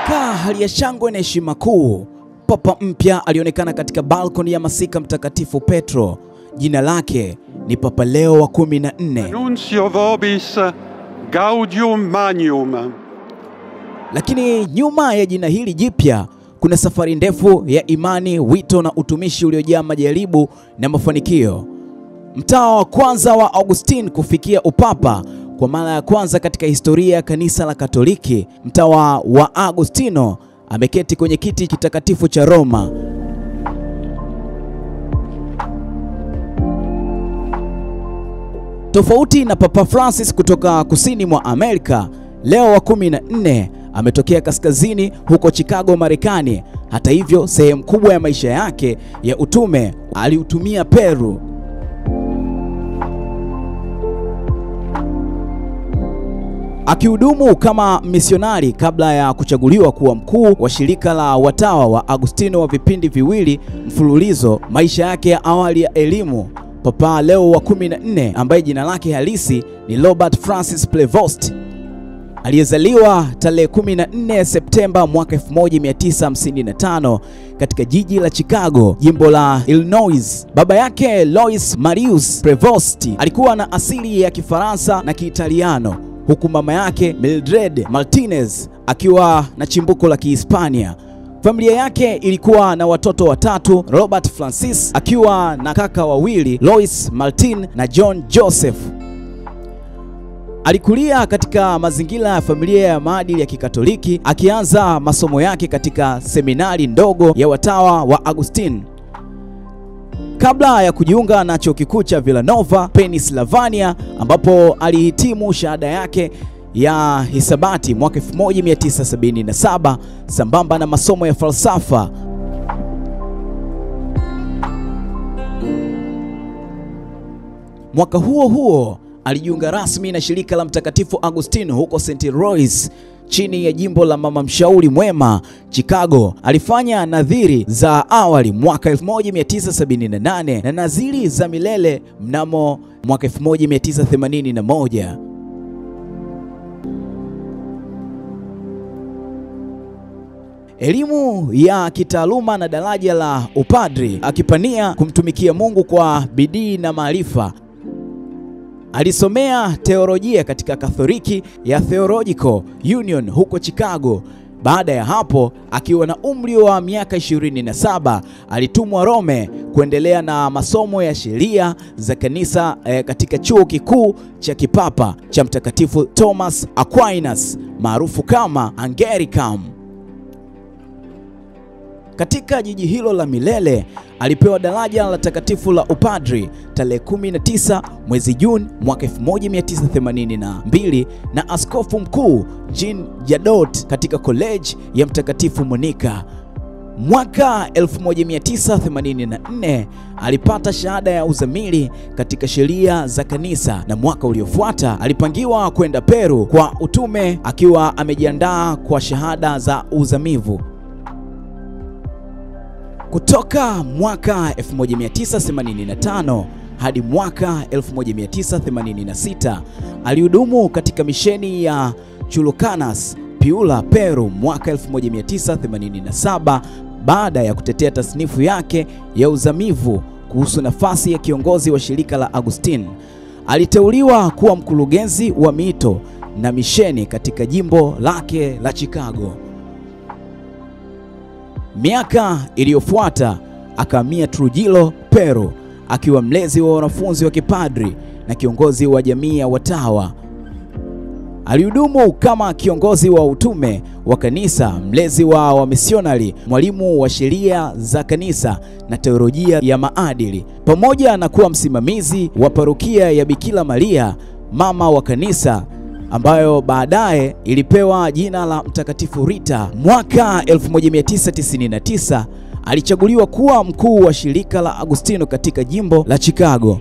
Katika hali ya shangwe na heshima kuu, papa mpya alionekana katika balkoni ya masika Mtakatifu Petro. Jina lake ni Papa Leo wa 14. Annuncio vobis gaudium magnum. Lakini nyuma ya jina hili jipya kuna safari ndefu ya imani, wito na utumishi uliojaa majaribu na mafanikio. Mtawa wa kwanza wa Augustine kufikia upapa kwa mara ya kwanza katika historia ya kanisa la Katoliki, mtawa wa Agustino ameketi kwenye kiti kitakatifu cha Roma. Tofauti na Papa Francis kutoka kusini mwa Amerika, Leo wa 14 ametokea kaskazini huko Chicago, Marekani. Hata hivyo, sehemu kubwa ya maisha yake ya utume aliutumia Peru. Akihudumu kama misionari kabla ya kuchaguliwa kuwa mkuu wa shirika la watawa wa Agustino wa vipindi viwili mfululizo. Maisha yake ya awali ya elimu, Papa Leo wa 14 ambaye jina lake halisi ni Robert Francis Prevost, aliyezaliwa tarehe 14 Septemba mwaka 1955 katika jiji la Chicago, jimbo la Illinois. Baba yake Louis Marius Prevost alikuwa na asili ya Kifaransa na Kiitaliano, huku mama yake Mildred Martinez akiwa na chimbuko la Kihispania. Familia yake ilikuwa na watoto watatu, Robert Francis akiwa na kaka wawili, Louis Martin na John Joseph. Alikulia katika mazingira ya familia ya maadili ya Kikatoliki, akianza masomo yake katika seminari ndogo ya watawa wa Agustine kabla ya kujiunga na chuo kikuu cha Villanova, Pennsylvania, ambapo alihitimu shahada yake ya hisabati mwaka 1977 sambamba na masomo ya falsafa. Mwaka huo huo alijiunga rasmi na shirika la Mtakatifu Agustino huko St. Louis chini ya jimbo la Mama Mshauri Mwema, Chicago. Alifanya nadhiri za awali mwaka 1978 na nadhiri za milele mnamo mwaka 1981. Elimu ya kitaaluma na daraja la upadri, akipania kumtumikia Mungu kwa bidii na maarifa. Alisomea teolojia katika Katoliki ya Theological Union huko Chicago. Baada ya hapo, akiwa na umri wa miaka 27, alitumwa Rome kuendelea na masomo ya sheria za kanisa katika chuo kikuu cha kipapa cha Mtakatifu Thomas Aquinas maarufu kama Angelicum. Katika jiji hilo la milele alipewa daraja la takatifu la upadri tarehe 19 mwezi Juni mwaka 1982 na askofu mkuu Jean Jadot katika college ya Mtakatifu Monica. Mwaka 1984 alipata shahada ya uzamili katika sheria za kanisa, na mwaka uliofuata alipangiwa kwenda Peru kwa utume akiwa amejiandaa kwa shahada za uzamivu. Kutoka mwaka 1985 hadi mwaka 1986 alihudumu katika misheni ya Chulucanas, Piura, Peru. Mwaka 1987, baada ya kutetea tasnifu yake ya uzamivu kuhusu nafasi ya kiongozi wa shirika la Agustine, aliteuliwa kuwa mkurugenzi wa mito na misheni katika jimbo lake la Chicago. Miaka iliyofuata akahamia Trujillo, Peru, akiwa mlezi wa wanafunzi wa kipadri na kiongozi wa jamii ya watawa. Alihudumu kama kiongozi wa utume wa kanisa, mlezi wa wamisionari, mwalimu wa sheria za kanisa na teolojia ya maadili, pamoja na kuwa msimamizi wa parokia ya Bikira Maria mama wa kanisa, ambayo baadaye ilipewa jina la Mtakatifu Rita. Mwaka 1999 alichaguliwa kuwa mkuu wa shirika la Agustino katika jimbo la Chicago,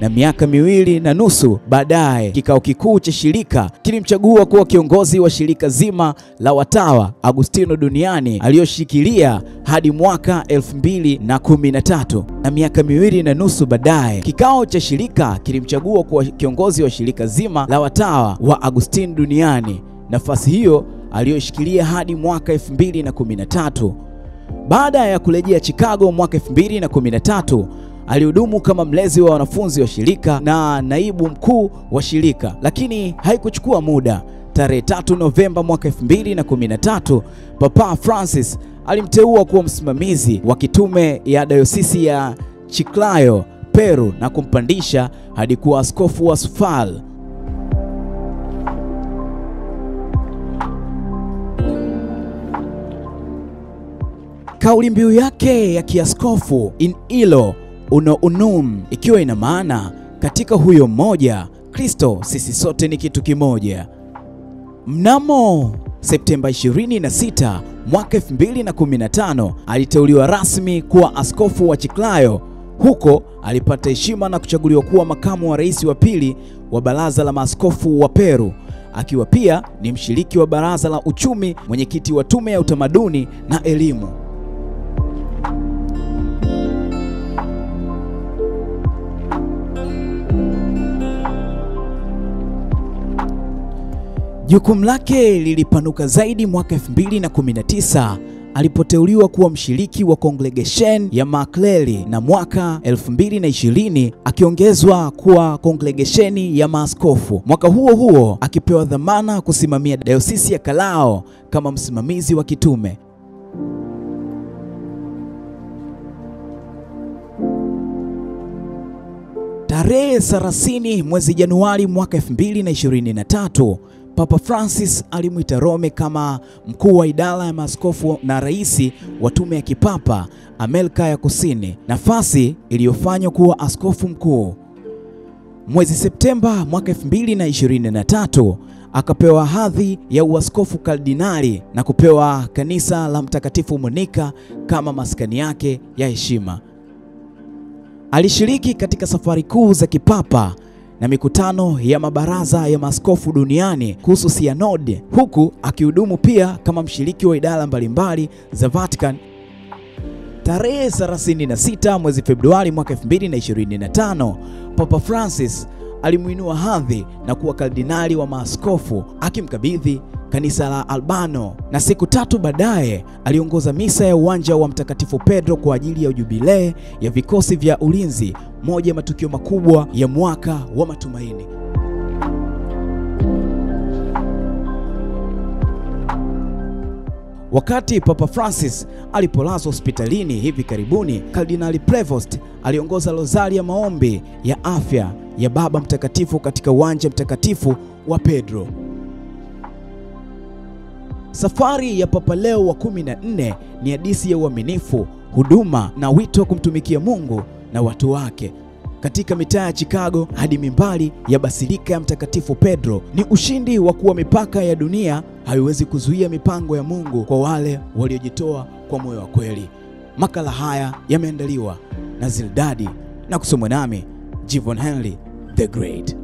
na miaka 2.5 baadaye kikao kikuu cha shirika kilimchagua kuwa kiongozi wa shirika zima la watawa Agustino duniani aliyoshikilia hadi mwaka 2013. Na miaka 2.5 baadaye kikao cha shirika kilimchagua kuwa kiongozi wa shirika zima la watawa wa Agustino duniani. Nafasi hiyo aliyoshikilia hadi mwaka 2013. Baada ya kurejea Chicago mwaka 2013, alihudumu kama mlezi wa wanafunzi wa shirika na naibu mkuu wa shirika, lakini haikuchukua muda. Tarehe 3 Novemba mwaka 2013, Papa Francis alimteua kuwa msimamizi wa kitume ya dayosisi ya Chiclayo, Peru, na kumpandisha hadi kuwa askofu wa Sufal. Kauli mbiu yake ya kiaskofu, In Illo Uno Unum, ikiwa ina maana katika huyo mmoja Kristo sisi sote ni kitu kimoja. Mnamo Septemba 26 mwaka 2015 aliteuliwa rasmi kuwa askofu wa Chiclayo. Huko alipata heshima na kuchaguliwa kuwa makamu wa rais wa pili wa baraza la maaskofu wa Peru, akiwa pia ni mshiriki wa baraza la uchumi, mwenyekiti wa tume ya utamaduni na elimu. Jukumu lake lilipanuka zaidi mwaka 2019 alipoteuliwa kuwa mshiriki wa congregation ya makleri, na mwaka 2020 akiongezwa kuwa congregation ya maaskofu. Mwaka huo huo akipewa dhamana kusimamia dayosisi ya Callao kama msimamizi wa kitume. Tarehe 30 mwezi Januari mwaka 2023, Papa Francis alimwita Rome kama mkuu wa idara ya maaskofu na rais wa tume ya kipapa Amerika ya Kusini, nafasi iliyofanywa kuwa askofu mkuu. Mwezi Septemba mwaka 2023 akapewa hadhi ya uaskofu kardinali na kupewa kanisa la Mtakatifu Monica kama maskani yake ya heshima. Alishiriki katika safari kuu za kipapa na mikutano ya mabaraza ya maaskofu duniani kuhusu Synod, huku akihudumu pia kama mshiriki wa idara mbalimbali za Vatican. Tarehe 36 mwezi Februari mwaka 2025, Papa Francis alimuinua hadhi na kuwa kardinali wa maaskofu, akimkabidhi kanisa la Albano, na siku 3 baadaye aliongoza misa ya uwanja wa Mtakatifu Pedro kwa ajili ya jubilee ya vikosi vya ulinzi, moja ya matukio makubwa ya mwaka wa matumaini. Wakati Papa Francis alipolazwa hospitalini hivi karibuni, Kardinali Prevost aliongoza rozari ya maombi ya afya ya Baba Mtakatifu katika uwanja mtakatifu wa Pedro. Safari ya Papa Leo wa 14 ni hadithi ya uaminifu, huduma na wito wa kumtumikia Mungu na watu wake. Katika mitaa ya Chicago hadi mimbari ya Basilika ya Mtakatifu Pedro, ni ushindi wa kuwa mipaka ya dunia haiwezi kuzuia mipango ya Mungu kwa wale waliojitoa kwa moyo wa kweli. Makala haya yameandaliwa na Zildadi na kusomwa nami Jivon Henry the Great.